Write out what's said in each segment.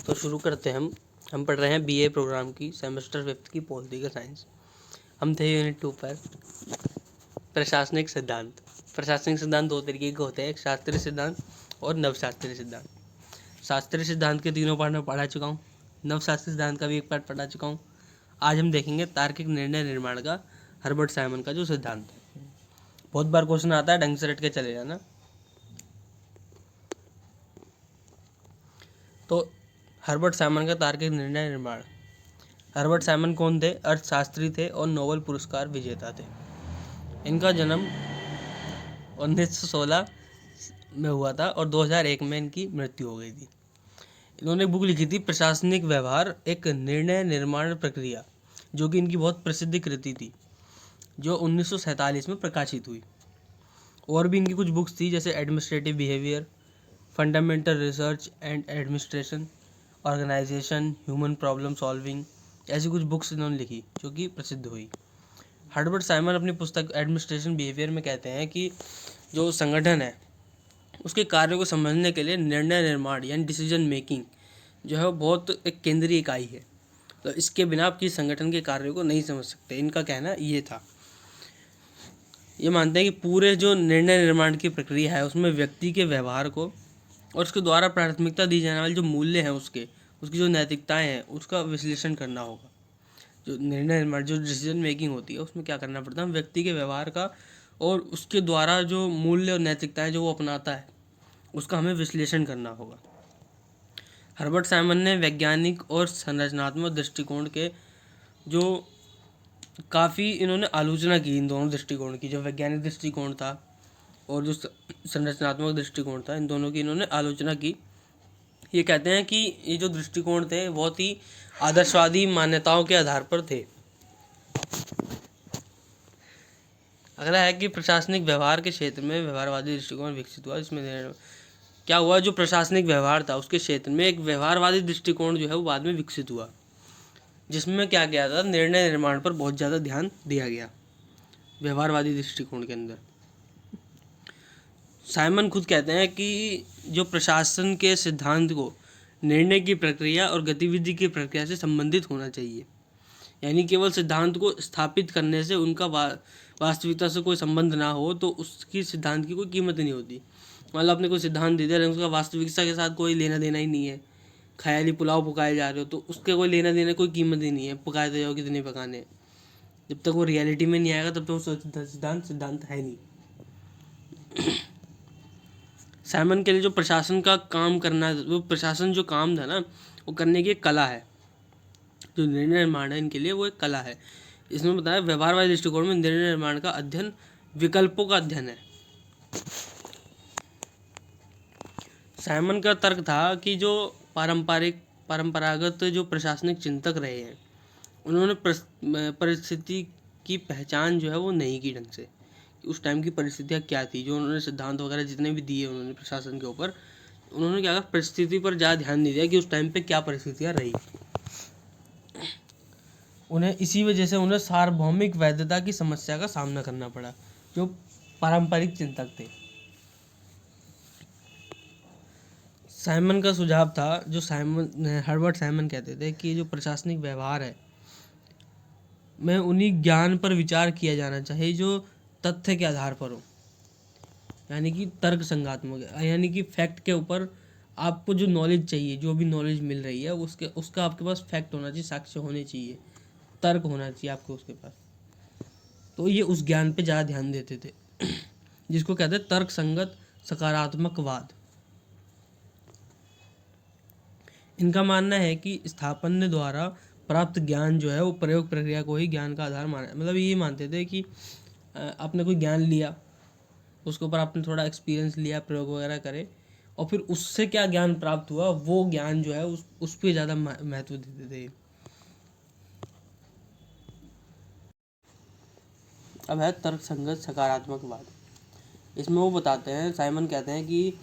तो शुरू करते हैं हम पढ़ रहे हैं बीए प्रोग्राम की सेमेस्टर 5 की पॉलिटिकल साइंस। हम थे यूनिट 2 पर प्रशासनिक सिद्धांत। प्रशासनिक सिद्धांत दो तरीके के होते हैं, एक शास्त्रीय सिद्धांत और नवशास्त्रीय सिद्धांत। शास्त्रीय सिद्धांत के तीनों पार्ट में पढ़ा चुका हूँ, नवशास्त्रीय सिद्धांत का भी एक पार्ट पढ़ा चुका हूँ। आज हम देखेंगे तार्किक निर्णय निर्माण का हर्बर्ट साइमन का जो सिद्धांत है। बहुत बार क्वेश्चन आता है, ढंग से रट के चले जाना। तो हर्बर्ट साइमन का तार्किक निर्णय निर्माण। हर्बर्ट साइमन कौन थे? अर्थशास्त्री थे और नोबेल पुरस्कार विजेता थे। इनका जन्म 1916 में हुआ था और 2001 में इनकी मृत्यु हो गई थी। इन्होंने बुक लिखी थी प्रशासनिक व्यवहार, एक निर्णय निर्माण प्रक्रिया, जो कि इनकी बहुत प्रसिद्ध कृति थी, जो 1947 में प्रकाशित हुई। और भी इनकी कुछ बुक्स थी, जैसे administrative behaviour, fundamental research and administration, organisation, human problem solving, ऐसी कुछ बुक्स इन्होंने लिखी जो कि प्रसिद्ध हुई। हर्बर्ट साइमन अपनी पुस्तक एडमिनिस्ट्रेशन बिहेवियर में कहते हैं कि जो संगठन है उसके कार्यों को समझने के लिए निर्णय निर्माण यानी डिसीजन मेकिंग जो है वो बहुत एक केंद्रीय इकाई है। तो इसके बिना आप किसी संगठन के कार्यों को नहीं समझ सकते। इनका कहना ये था। ये मानते हैं कि पूरे जो निर्णय निर्माण की प्रक्रिया है उसमें व्यक्ति के व्यवहार को और उसके द्वारा प्राथमिकता दी जाने वाले जो मूल्य हैं उसकी जो नैतिकताएं हैं उसका विश्लेषण करना होगा। जो निर्णय निर्माण जो डिसीजन मेकिंग होती है उसमें क्या करना पड़ता है, व्यक्ति के व्यवहार का और उसके द्वारा जो मूल्य और नैतिकताएं जो वो अपनाता है उसका हमें विश्लेषण करना होगा। हर्बर्ट साइमन ने वैज्ञानिक और संरचनात्मक दृष्टिकोण के जो काफ़ी इन्होंने आलोचना की, इन दोनों दृष्टिकोण की, जो वैज्ञानिक दृष्टिकोण था और जो संरचनात्मक दृष्टिकोण था, इन दोनों की इन्होंने आलोचना की। ये कहते हैं कि ये जो दृष्टिकोण थे बहुत ही आदर्शवादी मान्यताओं के आधार पर थे। अगला है कि प्रशासनिक व्यवहार के क्षेत्र में व्यवहारवादी दृष्टिकोण विकसित हुआ। इसमें क्या हुआ, जो प्रशासनिक व्यवहार था उसके क्षेत्र में एक व्यवहारवादी दृष्टिकोण जो है वो बाद में विकसित हुआ, जिसमें क्या किया था, निर्णय निर्माण पर बहुत ज़्यादा ध्यान दिया गया व्यवहारवादी दृष्टिकोण के अंदर। साइमन खुद कहते हैं कि जो प्रशासन के सिद्धांत को निर्णय की प्रक्रिया और गतिविधि की प्रक्रिया से संबंधित होना चाहिए, यानी केवल सिद्धांत को स्थापित करने से उनका वास्तविकता से कोई संबंध ना हो तो उसकी सिद्धांत की कोई कीमत नहीं होती। मतलब आपने कोई सिद्धांत दे दिया लेकिन उसका वास्तविकता के साथ कोई लेना देना ही नहीं है, ख्याली पुलाव पकाए जा रहे हो तो उसके कोई लेना देना कोई कीमत ही नहीं है, पकाए जाओ कितने पकाने, जब तक वो रियलिटी में नहीं आएगा तब तक वो सिद्धांत है नहीं। साइमन के लिए जो प्रशासन का काम करना, वो प्रशासन जो काम था ना वो करने की एक कला है। जो निर्णय निर्माण है इनके लिए वो एक कला है। इसमें बताया व्यवहारवादी दृष्टिकोण में निर्णय निर्माण का अध्ययन विकल्पों का अध्ययन है। साइमन का तर्क था कि जो परंपरागत जो प्रशासनिक चिंतक रहे हैं उन्होंने परिस्थिति की पहचान जो है वो नहीं की ढंग से, उस टाइम की परिस्थितियाँ क्या थी। जो उन्होंने सिद्धांत वगैरह जितने भी दिए उन्होंने प्रशासन के ऊपर, उन्होंने क्या कहा, परिस्थिति पर ज़्यादा ध्यान नहीं दिया कि उस टाइम पे क्या परिस्थितियाँ रही। उन्हें इसी वजह से उन्हें सार्वभौमिक वैधता की समस्या का सामना करना पड़ा, जो पारंपरिक चिंतक थे। साइमन का सुझाव था, जो हर्बर्ट साइमन कहते थे कि जो प्रशासनिक व्यवहार है में उन्हीं ज्ञान पर विचार किया जाना चाहिए जो तथ्य के आधार पर हो, यानी कि तर्क संगात्मक, यानी कि फैक्ट के ऊपर आपको जो नॉलेज चाहिए, जो भी नॉलेज मिल रही है उसका आपके पास फैक्ट होना चाहिए, साक्ष्य होने चाहिए, तर्क होना चाहिए आपको उसके पास। तो ये उस ज्ञान पे ज़्यादा ध्यान देते थे जिसको कहते हैं तर्क संगत सकारात्मकवाद। इनका मानना है कि स्थापन्य द्वारा प्राप्त ज्ञान जो है वो प्रयोग प्रक्रिया को ही ज्ञान का आधार माना। मतलब ये मानते थे कि आपने कोई ज्ञान लिया, उसके ऊपर आपने थोड़ा एक्सपीरियंस लिया, प्रयोग वगैरह करे, और फिर उससे क्या ज्ञान प्राप्त हुआ वो ज्ञान जो है उस पर ज़्यादा महत्व देते थे। अब है तर्क संगत सकारात्मकवाद। इसमें वो बताते हैं, साइमन कहते हैं कि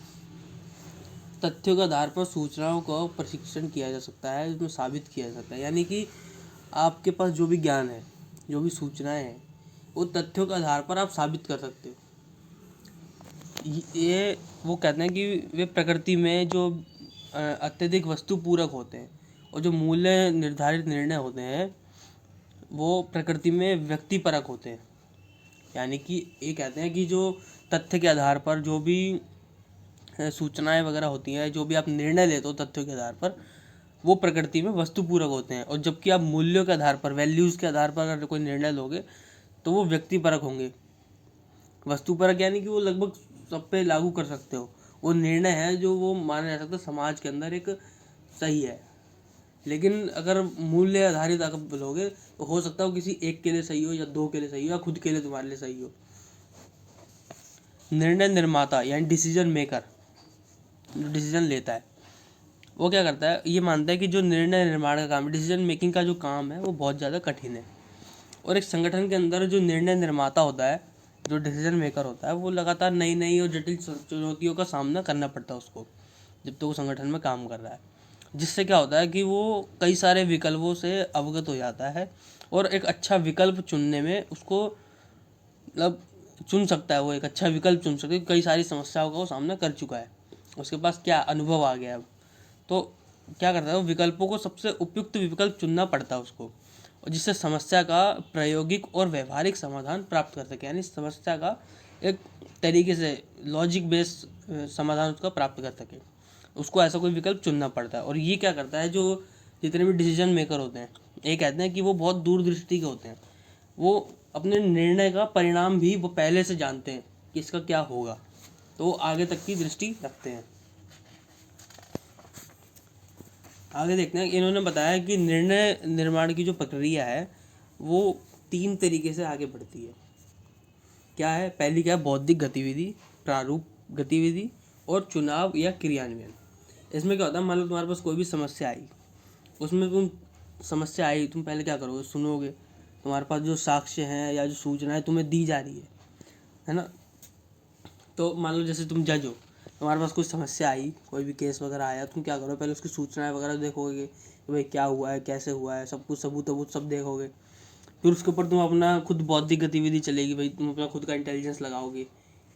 तथ्यों के आधार पर सूचनाओं का परीक्षण किया जा सकता है, इसमें साबित किया जा सकता है। यानी कि आपके पास जो भी ज्ञान है, जो भी सूचनाएं हैं, वो तथ्यों के आधार पर आप साबित कर सकते हो। ये वो कहते हैं कि वे प्रकृति में जो अत्यधिक वस्तु पूरक होते हैं, और जो मूल्य निर्धारित निर्णय होते हैं वो प्रकृति में व्यक्तिपरक होते हैं। यानी कि ये कहते हैं कि जो तथ्य के आधार पर जो भी सूचनाएं वगैरह होती हैं, जो भी आप निर्णय लेते हो तथ्यों के आधार पर, वो प्रकृति में वस्तुपूरक होते हैं। और जबकि आप मूल्यों के आधार पर, वैल्यूज़ के आधार पर अगर कोई निर्णय लोगे तो वो व्यक्तिपरक होंगे। वस्तुपरक यानी कि वो लगभग सब पे लागू कर सकते हो, वो निर्णय है जो वो माना जा सकता है समाज के अंदर एक सही है। लेकिन अगर मूल्य आधारित आप बोलोगे तो हो सकता है वो किसी एक के लिए सही हो, या दो के लिए सही हो, या खुद के लिए तुम्हारे लिए सही हो। निर्णय निर्माता यानी डिसीजन मेकर, जो डिसीजन लेता है, वो क्या करता है, ये मानता है कि जो निर्णय निर्माण का काम, डिसीजन मेकिंग का जो काम है वो बहुत ज़्यादा कठिन है। और एक संगठन के अंदर जो निर्णय निर्माता होता है, जो डिसीजन मेकर होता है, वो लगातार नई नई और जटिल चुनौतियों का सामना करना पड़ता है उसको, जब तक वो संगठन में काम कर रहा है। जिससे क्या होता है कि वो कई सारे विकल्पों से अवगत हो जाता है, और एक अच्छा विकल्प चुनने में उसको मतलब चुन सकता है, वो एक अच्छा विकल्प चुन सकता है। कई सारी समस्याओं का वो सामना कर चुका है, उसके पास क्या अनुभव आ गया है। तो क्या करता है, वो विकल्पों को सबसे उपयुक्त विकल्प चुनना पड़ता है उसको, और जिससे समस्या का प्रायोगिक और व्यवहारिक समाधान प्राप्त कर सके। यानी समस्या का एक तरीके से लॉजिक बेस्ड समाधान उसका प्राप्त कर सके, उसको ऐसा कोई विकल्प चुनना पड़ता है। और ये क्या करता है, जो जितने भी डिसीजन मेकर होते हैं, ये कहते हैं कि वो बहुत दूरदृष्टि के होते हैं। वो अपने निर्णय का परिणाम भी वो पहले से जानते हैं कि इसका क्या होगा, तो वो आगे तक की दृष्टि रखते हैं। आगे देखते हैं, इन्होंने बताया कि निर्णय निर्माण की जो प्रक्रिया है वो 3 तरीके से आगे बढ़ती है। क्या है, पहली क्या है, बौद्धिक गतिविधि, प्रारूप गतिविधि और चुनाव या क्रियान्वयन। इसमें क्या होता है, मान लो तुम्हारे पास कोई भी समस्या आई, उसमें तुम पहले क्या करोगे, सुनोगे। तुम्हारे पास जो साक्ष्य हैं या जो सूचनाएं तुम्हें दी जा रही है ना। तो मान लो जैसे तुम जज हो, तुम्हारे पास कोई समस्या आई, कोई भी केस वगैरह आया, तुम क्या करोगे, पहले उसकी सूचनाएं वगैरह देखोगे कि भाई क्या हुआ है, कैसे हुआ है, सब कुछ सबूत सबूत सब देखोगे। फिर उसके ऊपर तुम अपना खुद बौद्धिक गतिविधि चलेगी, भाई तुम अपना खुद का इंटेलिजेंस लगाओगे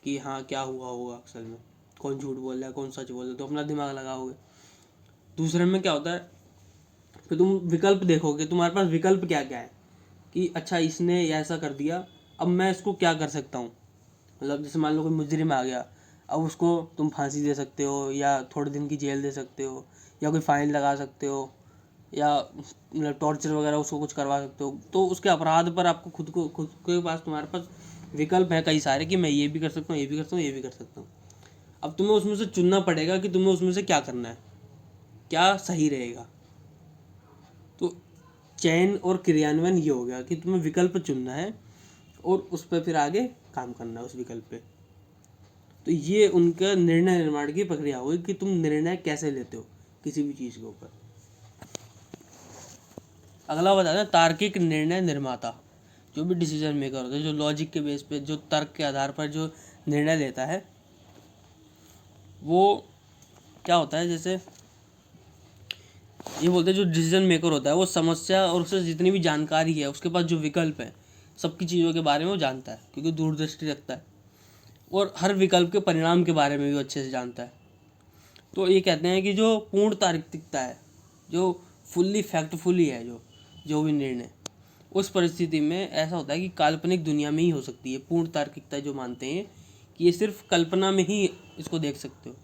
कि हाँ क्या हुआ होगा असल में, कौन झूठ बोल रहा है, कौन सच बोल रहा है, तो अपना दिमाग लगाओगे। दूसरे में क्या होता है, फिर तुम विकल्प देखोगे, तुम्हारे पास विकल्प क्या क्या है, कि अच्छा इसने ऐसा कर दिया, अब मैं इसको क्या कर सकता हूँ। मतलब जैसे मान लो कोई मुजरिम आ गया, अब उसको तुम फांसी दे सकते हो, या थोड़े दिन की जेल दे सकते हो, या कोई फाइन लगा सकते हो, या मतलब टॉर्चर वगैरह उसको कुछ करवा सकते हो। तो उसके अपराध पर आपको खुद के पास तुम्हारे पास विकल्प है कई सारे, कि मैं ये भी कर सकता हूँ, ये भी कर सकता हूँ, ये भी कर सकता हूँ। अब तुम्हें उसमें से चुनना पड़ेगा कि तुम्हें उसमें से क्या करना है, क्या सही रहेगा। तो चयन और क्रियान्वयन ये हो गया कि तुम्हें विकल्प चुनना है और उस पर फिर आगे काम करना है उस विकल्प पे। तो ये उनका निर्णय निर्माण की प्रक्रिया होगी कि तुम निर्णय कैसे लेते हो किसी भी चीज़ के ऊपर। अगला बताते हैं तार्किक निर्णय निर्माता, जो भी डिसीजन मेकर होता है, जो लॉजिक के बेस पे, जो तर्क के आधार पर जो निर्णय लेता है, वो क्या होता है, जैसे ये बोलते हैं जो डिसीजन मेकर होता है वो समस्या और उससे जितनी भी जानकारी है, उसके पास जो विकल्प है, सबकी चीज़ों के बारे में वो जानता है, क्योंकि दूरदृष्टि रखता है, और हर विकल्प के परिणाम के बारे में भी अच्छे से जानता है। तो ये कहते हैं कि जो पूर्ण तार्किकता है, जो फुल्ली फैक्टफुली है, जो भी निर्णय, उस परिस्थिति में ऐसा होता है कि काल्पनिक दुनिया में ही हो सकती है। पूर्ण तार्किकता जो मानते हैं कि ये सिर्फ कल्पना में ही इसको देख सकते हो,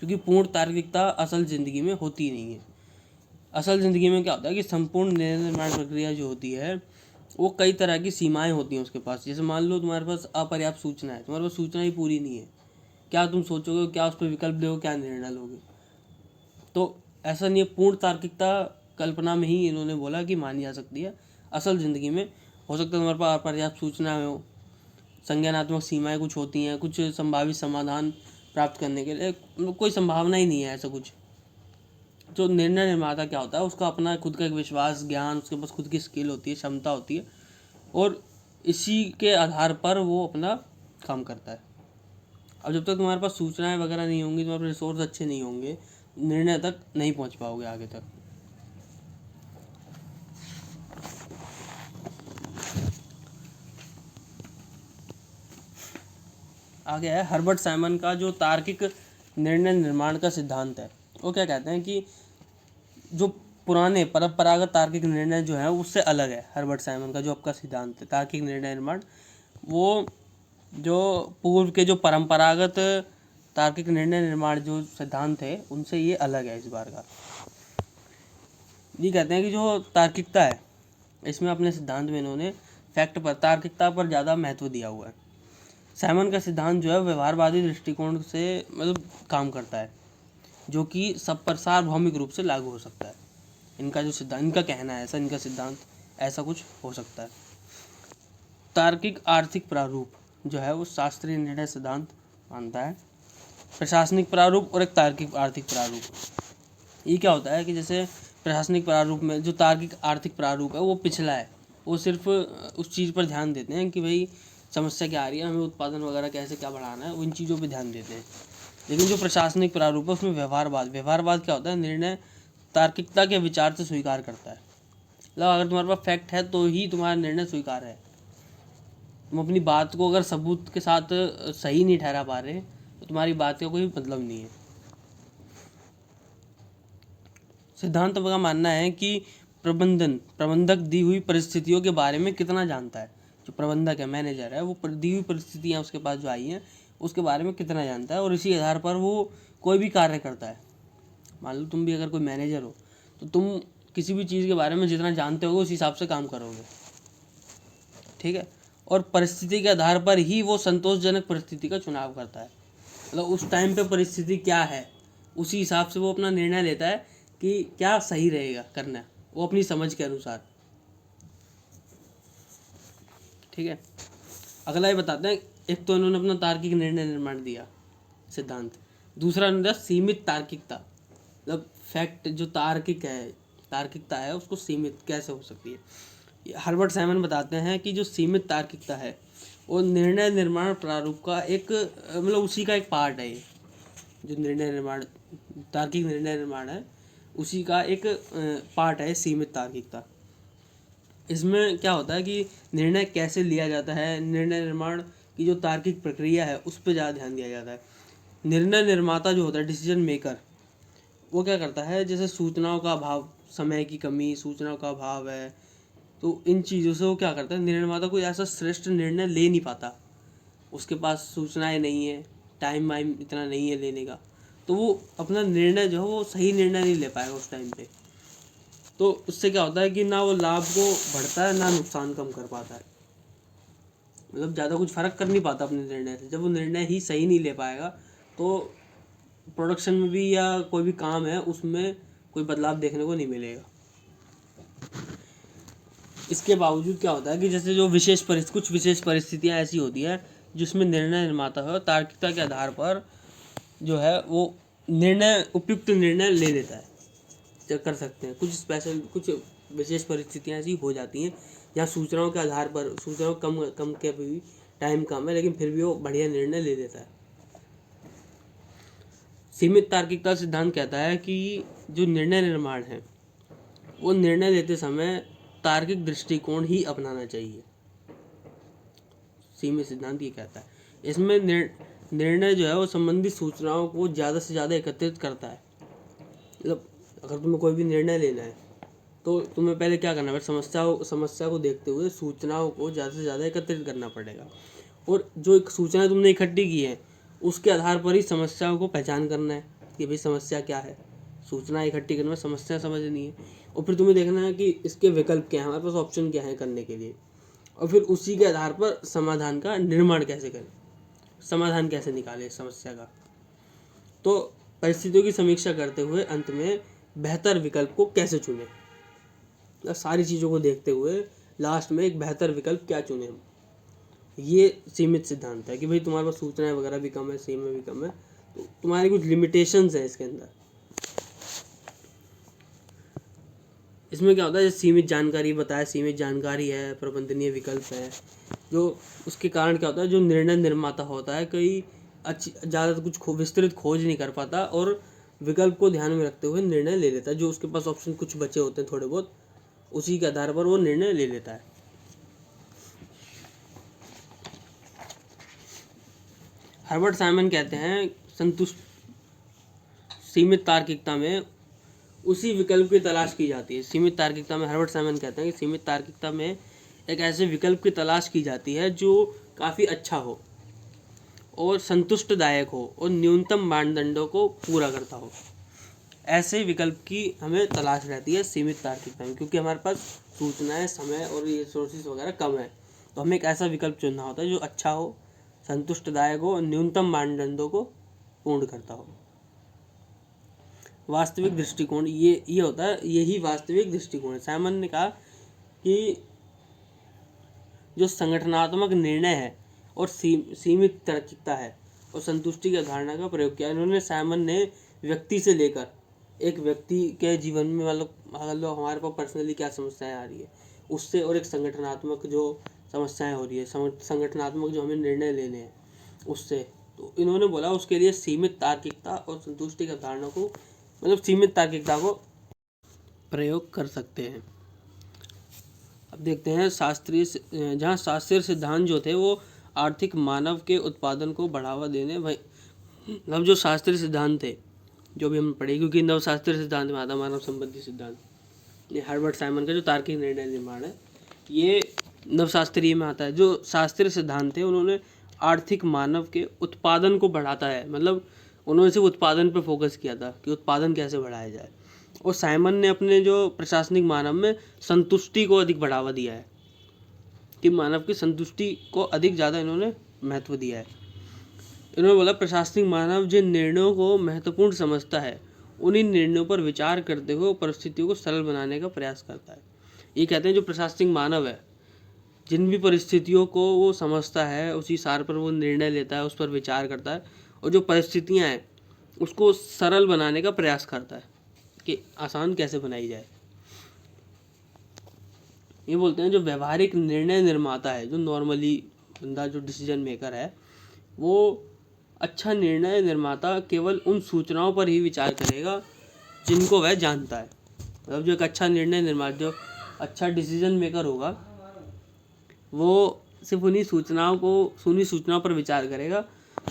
क्योंकि पूर्ण तार्किकता असल ज़िंदगी में होती ही नहीं है। असल ज़िंदगी में क्या होता है कि संपूर्ण निर्णय निर्माण प्रक्रिया जो होती है वो कई तरह की सीमाएं होती हैं उसके पास। जैसे मान लो तुम्हारे पास अपर्याप्त सूचना है, तुम्हारे पास सूचना ही पूरी नहीं है, क्या तुम सोचोगे, क्या उस पर विकल्प दोगे, क्या निर्णय लोगे। तो ऐसा नहीं है, पूर्ण तार्किकता कल्पना में ही इन्होंने बोला कि मानी जा सकती है। असल ज़िंदगी में हो सकता है तुम्हारे पास अपर्याप्त सूचना हो, संज्ञानात्मक सीमाएं कुछ होती हैं, कुछ संभावित समाधान प्राप्त करने के लिए कोई संभावना ही नहीं है ऐसा कुछ। जो निर्णय निर्माता क्या होता है, उसका अपना खुद का एक विश्वास, ज्ञान, उसके पास खुद की स्किल होती है, क्षमता होती है, और इसी के आधार पर वो अपना काम करता है। अब जब तक तुम्हारे पास सूचनाएं वगैरह नहीं होंगी, तुम्हारे पास रिसोर्स अच्छे नहीं होंगे, निर्णय तक नहीं पहुंच पाओगे आगे तक। आगे है हर्बर्ट साइमन का जो तार्किक निर्णय निर्माण का सिद्धांत है, वो क्या कहते हैं कि जो पुराने परंपरागत तार्किक निर्णय जो है उससे अलग है। हर्बर्ट साइमन का जो आपका सिद्धांत है तार्किक निर्णय निर्माण, वो जो पूर्व के जो परंपरागत तार्किक निर्णय निर्माण जो सिद्धांत है उनसे ये अलग है इस बार का। ये कहते हैं कि जो तार्किकता है इसमें अपने सिद्धांत में इन्होंने फैक्ट पर, तार्किकता पर ज़्यादा महत्व दिया हुआ है। साइमन का सिद्धांत जो है व्यवहारवादी दृष्टिकोण से मतलब काम करता है, जो कि सब पर सार्वभौमिक रूप से लागू हो सकता है। इनका जो सिद्धांत, इनका कहना है ऐसा, इनका सिद्धांत ऐसा कुछ हो सकता है। तार्किक आर्थिक प्रारूप जो है वो शास्त्रीय निर्णय सिद्धांत मानता है। प्रशासनिक प्रारूप और एक तार्किक आर्थिक प्रारूप। ये क्या होता है कि जैसे प्रशासनिक प्रारूप में जो तार्किक आर्थिक प्रारूप है वो पिछला है, वो सिर्फ उस चीज़ पर ध्यान देते हैं कि भाई समस्या क्या आ रही है, हमें उत्पादन वगैरह कैसे क्या बढ़ाना है, उन चीज़ों पे ध्यान देते हैं। लेकिन जो प्रशासनिक प्रारूप है उसमें व्यवहारवाद क्या होता है, निर्णय तार्किकता के विचार से स्वीकार करता है। मतलब अगर तुम्हारे पास फैक्ट है तो ही तुम्हारा निर्णय स्वीकार है। तुम अपनी बात को अगर सबूत के साथ सही नहीं ठहरा पा रहे तो तुम्हारी बात का कोई मतलब नहीं है। सिद्धांत का मानना है कि प्रबंधक दी हुई परिस्थितियों के बारे में कितना जानता है। जो प्रबंधक है, मैनेजर है, वो दी हुई परिस्थितियाँ उसके पास जो आई हैं उसके बारे में कितना जानता है, और इसी आधार पर वो कोई भी कार्य करता है। मान लो तुम भी अगर कोई मैनेजर हो तो तुम किसी भी चीज़ के बारे में जितना जानते हो उस हिसाब से काम करोगे, ठीक है। और परिस्थिति के आधार पर ही वो संतोषजनक परिस्थिति का चुनाव करता है। मतलब उस टाइम पे परिस्थिति क्या है उसी हिसाब से वो अपना निर्णय लेता है कि क्या सही रहेगा करना, वो अपनी समझ के अनुसार, ठीक है। अगला ये बताते हैं, एक तो इन्होंने अपना तार्किक निर्णय निर्माण दिया सिद्धांत, दूसरा इन्होंने दिया सीमित तार्किकता। मतलब फैक्ट जो तार्किकता है उसको सीमित कैसे हो सकती है। हर्बर्ट साइमन बताते हैं कि जो सीमित तार्किकता है वो निर्णय निर्माण प्रारूप का एक मतलब उसी का एक पार्ट है। ये जो तार्किक निर्णय निर्माण है उसी का एक पार्ट है सीमित तार्किकता। इसमें क्या होता है कि निर्णय कैसे लिया जाता है, निर्णय निर्माण की जो तार्किक प्रक्रिया है उस पर ज़्यादा ध्यान दिया जाता है। निर्णय निर्माता जो होता है, डिसीजन मेकर, वो क्या करता है, जैसे सूचनाओं का अभाव, समय की कमी, सूचनाओं का अभाव है, तो इन चीज़ों से वो क्या करता है, निर्माता कोई ऐसा श्रेष्ठ निर्णय ले नहीं पाता, उसके पास सूचनाएं नहीं है, टाइम वाइम इतना नहीं है लेने का, तो वो अपना निर्णय जो है वो सही निर्णय नहीं ले पाएगा उस टाइम पे। तो उससे क्या होता है कि ना वो लाभ को बढ़ता है ना नुकसान कम कर पाता है। मतलब ज़्यादा कुछ फ़र्क कर नहीं पाता अपने निर्णय से। जब वो निर्णय ही सही नहीं ले पाएगा तो प्रोडक्शन में भी या कोई भी काम है उसमें कोई बदलाव देखने को नहीं मिलेगा। इसके बावजूद क्या होता है कि जैसे जो कुछ विशेष परिस्थितियाँ ऐसी होती हैं जिसमें निर्णय निर्माता है तार्किकता के आधार पर जो है वो उपयुक्त निर्णय ले लेता है, कर सकते हैं। कुछ विशेष परिस्थितियाँ ऐसी हो जाती हैं जहाँ सूचनाओं के आधार पर, सूचनाओं कम के भी टाइम कम है लेकिन फिर भी वो बढ़िया निर्णय ले लेता है। सीमित तार्किकता सिद्धांत कहता है कि जो निर्णय निर्माण है वो निर्णय लेते समय तार्किक दृष्टिकोण ही अपनाना चाहिए। सीमित सिद्धांत ये कहता है, इसमें निर्णय जो है वो संबंधित सूचनाओं को ज़्यादा से ज़्यादा एकत्रित करता है। मतलब अगर तुम्हें कोई भी निर्णय लेना है तो तुम्हें पहले क्या करना है, समस्या को देखते हुए सूचनाओं को ज़्यादा से ज़्यादा एकत्रित करना पड़ेगा, और जो एक सूचना तुमने इकट्ठी की है उसके आधार पर ही समस्याओं को पहचान करना है कि भाई समस्या क्या है। सूचना इकट्ठी करने में समस्या समझनी है, और फिर तुम्हें देखना है कि इसके विकल्प क्या है, हमारे पास ऑप्शन क्या है करने के लिए, और फिर उसी के आधार पर समाधान का निर्माण कैसे करें, समाधान कैसे निकालें समस्या का। तो परिस्थितियों की समीक्षा करते हुए अंत में बेहतर विकल्प को कैसे चुनें, सारी चीज़ों को देखते हुए लास्ट में एक बेहतर विकल्प क्या चुने हम। ये सीमित सिद्धांत है कि भाई तुम्हारे पास सूचनाएं वगैरह भी कम है, समय भी कम है, तो तुम्हारी कुछ लिमिटेशंस है इसके अंदर। इसमें क्या होता है, सीमित जानकारी बताया, सीमित जानकारी है, प्रबंधनीय विकल्प है, जो उसके कारण क्या होता है, जो निर्णय निर्माता होता है कई ज़्यादा कुछ विस्तृत खोज नहीं कर पाता और विकल्प को ध्यान में रखते हुए निर्णय ले लेता है। जो उसके पास ऑप्शन कुछ बचे होते हैं थोड़े बहुत, उसी के आधार पर वो निर्णय ले लेता है। हर्बर्ट साइमन कहते हैं सीमित तार्किकता में उसी विकल्प की तलाश की जाती है। सीमित तार्किकता में हर्बर्ट साइमन कहते हैं कि सीमित तार्किकता में एक ऐसे विकल्प की तलाश की जाती है जो काफ़ी अच्छा हो और संतुष्टदायक हो और न्यूनतम मानदंडों को पूरा करता हो। ऐसे विकल्प की हमें तलाश रहती है सीमित तार्किकता में, क्योंकि हमारे पास सूचनाएं, समय और रिसोर्सेज वगैरह कम है, तो हमें एक ऐसा विकल्प चुनना होता है जो अच्छा हो, संतुष्टदायक हो और न्यूनतम मानदंडों को पूर्ण करता हो। वास्तविक दृष्टिकोण ये होता है, यही वास्तविक दृष्टिकोण है। साइमन ने कहा कि जो संगठनात्मक निर्णय है और सीमित तार्किकता है और संतुष्टि की अवधारणा का प्रयोग किया। इन्होंने साइमन ने व्यक्ति से लेकर एक व्यक्ति के जीवन में मतलब हमारे पास पर्सनली क्या समस्याएं आ रही है उससे, और एक संगठनात्मक जो समस्याएं हो रही है, संगठनात्मक जो हमें निर्णय लेने हैं उससे, तो इन्होंने बोला उसके लिए सीमित तार्किकता और संतुष्टि की अवधारणा को, मतलब सीमित तार्किकता को प्रयोग कर सकते हैं। अब देखते हैं जहाँ शास्त्रीय सिद्धांत जो थे वो आर्थिक मानव के उत्पादन को बढ़ावा देने, मतलब जो शास्त्रीय सिद्धांत थे जो भी हम पढ़े, क्योंकि नवशास्त्रीय सिद्धांत में आता मानव संबंधी सिद्धांत, ये हर्बर्ट साइमन का जो तार्किक निर्णय निर्माण है ये नवशास्त्रीय में आता है। जो शास्त्रीय सिद्धांत थे उन्होंने आर्थिक मानव के उत्पादन को बढ़ाता है, मतलब उन्होंने सिर्फ उत्पादन पर फोकस किया था कि उत्पादन कैसे बढ़ाया जाए, और साइमन ने अपने जो प्रशासनिक मानव में संतुष्टि को अधिक बढ़ावा दिया है, कि मानव की संतुष्टि को अधिक ज़्यादा इन्होंने महत्व दिया है। इन्होंने बोला प्रशासनिक मानव जिन निर्णयों को महत्वपूर्ण समझता है उन्हीं निर्णयों पर विचार करते हुए परिस्थितियों को सरल बनाने का प्रयास करता है। ये कहते हैं जो प्रशासनिक मानव है जिन भी परिस्थितियों को वो समझता है उसी सार पर वो निर्णय लेता है, उस पर विचार करता है, और जो परिस्थितियाँ हैं उसको सरल बनाने का प्रयास करता है कि आसान कैसे बनाई जाए। ये बोलते हैं जो व्यवहारिक निर्णय निर्माता है, जो नॉर्मली बंदा जो डिसीजन मेकर है, वो अच्छा निर्णय निर्माता केवल उन सूचनाओं पर ही विचार करेगा जिनको वह जानता है। मतलब जो एक अच्छा निर्णय निर्माता, जो अच्छा डिसीजन मेकर होगा, वो सिर्फ उन्हीं सूचनाओं पर विचार करेगा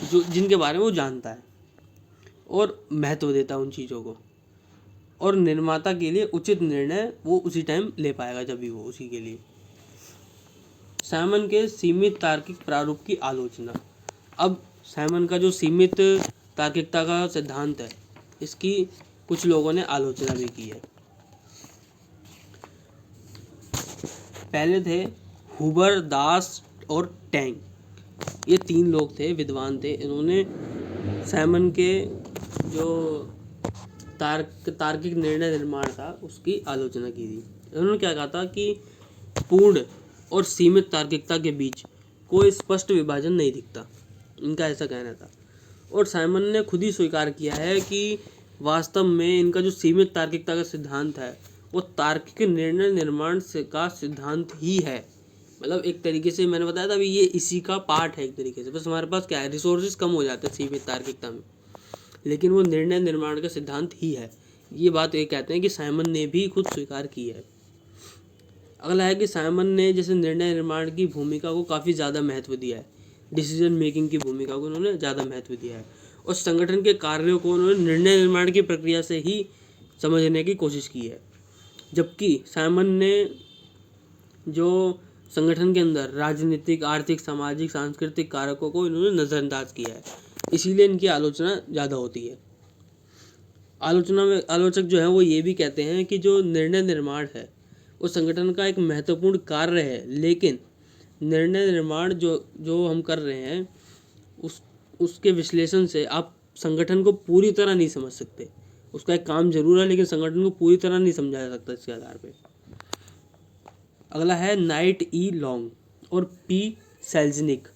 जो जिनके बारे में वो जानता है और महत्व देता है उन चीज़ों को, और निर्माता के लिए उचित निर्णय वो उसी टाइम ले पाएगा जब भी वो उसी के लिए। साइमन के सीमित तार्किक प्रारूप की आलोचना। अब साइमन का जो सीमित तार्किकता का सिद्धांत है इसकी कुछ लोगों ने आलोचना भी की है। पहले थे हुबर, दास और टैंग, ये 3 लोग थे, विद्वान थे। इन्होंने साइमन के जो तार्किक निर्णय निर्माण था उसकी आलोचना की थी। इन्होंने क्या कहा था कि पूर्ण और सीमित तार्किकता के बीच कोई स्पष्ट विभाजन नहीं दिखता, इनका ऐसा कहना था। और साइमन ने खुद ही स्वीकार किया है कि वास्तव में इनका जो सीमित तार्किकता का सिद्धांत है वो तार्किक निर्णय निर्माण का सिद्धांत ही है। मतलब एक तरीके से मैंने बताया था अभी, ये इसी का पार्ट है एक तरीके से। बस हमारे पास क्या है, रिसोर्सेज कम हो जाते हैं सीमित तार्किकता में, लेकिन वो निर्णय निर्माण का सिद्धांत ही है। ये बात ये कहते हैं कि साइमन ने भी खुद स्वीकार की है। अगला है कि साइमन ने जैसे निर्णय निर्माण की भूमिका को काफ़ी ज़्यादा महत्व दिया है, डिसीजन मेकिंग की भूमिका को उन्होंने ज़्यादा महत्व दिया है, और संगठन के कार्यों को उन्होंने निर्णय निर्माण की प्रक्रिया से ही समझने की कोशिश की है। जबकि साइमन ने जो संगठन के अंदर राजनीतिक, आर्थिक, सामाजिक, सांस्कृतिक कारकों को इन्होंने नज़रअंदाज किया है, इसीलिए इनकी आलोचना ज़्यादा होती है। आलोचना में आलोचक जो है वो ये भी कहते हैं कि जो निर्णय निर्माण है वो संगठन का एक महत्वपूर्ण कार्य है, लेकिन निर्णय निर्माण जो हम कर रहे हैं उसके विश्लेषण से आप संगठन को पूरी तरह नहीं समझ सकते। उसका एक काम जरूर है लेकिन संगठन को पूरी तरह नहीं समझा जा सकता इसके आधार पे। अगला है नाइट ई लॉन्ग और पी सेल्जनिक।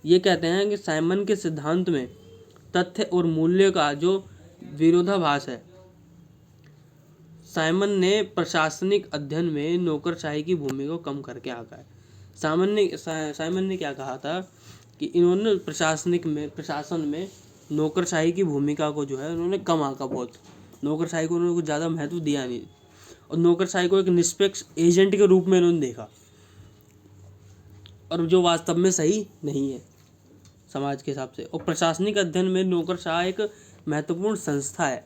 ये कहते हैं कि साइमन के सिद्धांत में तथ्य और मूल्य का जो विरोधाभास है। साइमन ने प्रशासनिक अध्ययन में नौकरशाही की भूमिका को कम करके आंका है। साइमन ने क्या कहा था कि इन्होंने प्रशासन में नौकरशाही की भूमिका को जो है उन्होंने कम आंका, बहुत नौकरशाही को उन्होंने कुछ ज़्यादा महत्व दिया नहीं, और नौकरशाही को एक निष्पक्ष एजेंट के रूप में इन्होंने देखा, और जो वास्तव में सही नहीं है समाज के हिसाब से। और प्रशासनिक अध्ययन में नौकरशाह एक महत्वपूर्ण संस्था है।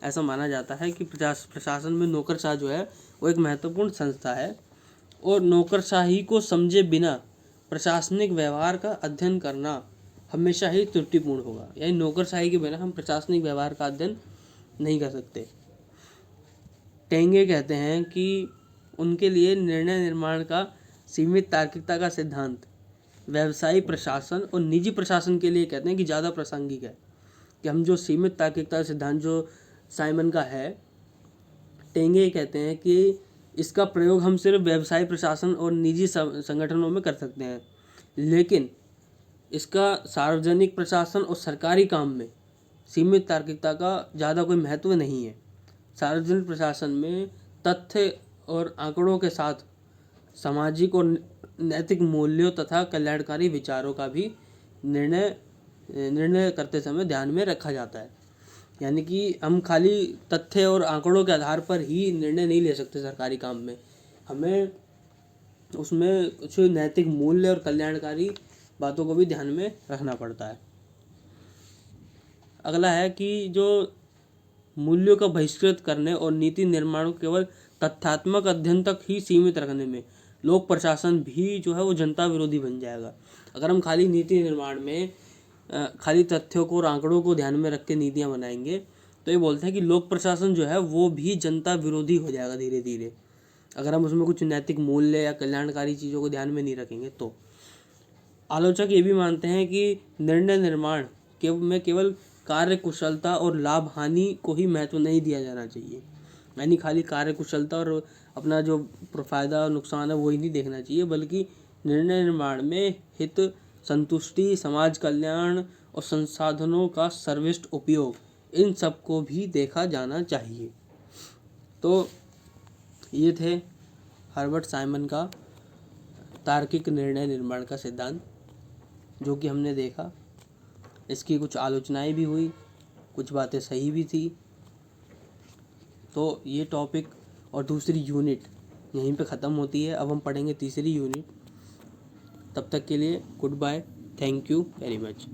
ऐसा माना जाता है कि प्रशासन में नौकरशाह जो है वो एक महत्वपूर्ण संस्था है और नौकरशाही को समझे बिना प्रशासनिक व्यवहार का अध्ययन करना हमेशा ही त्रुटिपूर्ण होगा। यानी नौकरशाही के बिना हम प्रशासनिक व्यवहार का अध्ययन नहीं कर सकते। टेंगे कहते हैं कि उनके लिए निर्णय निर्माण का सीमित तार्किकता का सिद्धांत व्यवसायी प्रशासन और निजी प्रशासन के लिए कहते हैं कि ज़्यादा प्रासंगिक है। कि हम जो सीमित तार्किकता सिद्धांत जो साइमन का है, टेंगे कहते हैं कि इसका प्रयोग हम सिर्फ व्यवसायी प्रशासन और निजी संगठनों में कर सकते हैं, लेकिन इसका सार्वजनिक प्रशासन और सरकारी काम में सीमित तार्किकता का ज़्यादा कोई महत्व नहीं है। सार्वजनिक प्रशासन में तथ्य और आंकड़ों के साथ सामाजिक और नैतिक मूल्यों तथा कल्याणकारी विचारों का भी निर्णय करते समय ध्यान में रखा जाता है। यानी कि हम खाली तथ्य और आंकड़ों के आधार पर ही निर्णय नहीं ले सकते सरकारी काम में, हमें उसमें कुछ नैतिक मूल्य और कल्याणकारी बातों को भी ध्यान में रखना पड़ता है। अगला है कि जो मूल्यों का बहिष्कृत करने और नीति निर्माण को केवल तथ्यात्मक अध्ययन तक ही सीमित रखने में लोक प्रशासन भी जो है वो जनता विरोधी बन जाएगा। अगर हम खाली नीति निर्माण में खाली तथ्यों को और आंकड़ों को ध्यान में रख के नीतियाँ बनाएंगे तो ये बोलते हैं कि लोक प्रशासन जो है वो भी जनता विरोधी हो जाएगा धीरे धीरे, अगर हम उसमें कुछ नैतिक मूल्य या कल्याणकारी चीज़ों को ध्यान में नहीं रखेंगे तो। आलोचक ये भी मानते हैं कि निर्णय निर्माण में केवल कार्य कुशलता और लाभ हानि को ही महत्व नहीं दिया जाना चाहिए। यानी खाली कार्य कुशलता और अपना जो फायदा और नुकसान है वही नहीं देखना चाहिए, बल्कि निर्णय निर्माण में हित, संतुष्टि, समाज कल्याण और संसाधनों का सर्वश्रेष्ठ उपयोग, इन सब को भी देखा जाना चाहिए। तो ये थे हर्बर्ट साइमन का तार्किक निर्णय निर्माण का सिद्धांत, जो कि हमने देखा। इसकी कुछ आलोचनाएं भी हुई, कुछ बातें सही भी थी। तो ये टॉपिक और दूसरी यूनिट यहीं पे ख़त्म होती है। अब हम पढ़ेंगे तीसरी यूनिट। तब तक के लिए goodbye, thank you very much.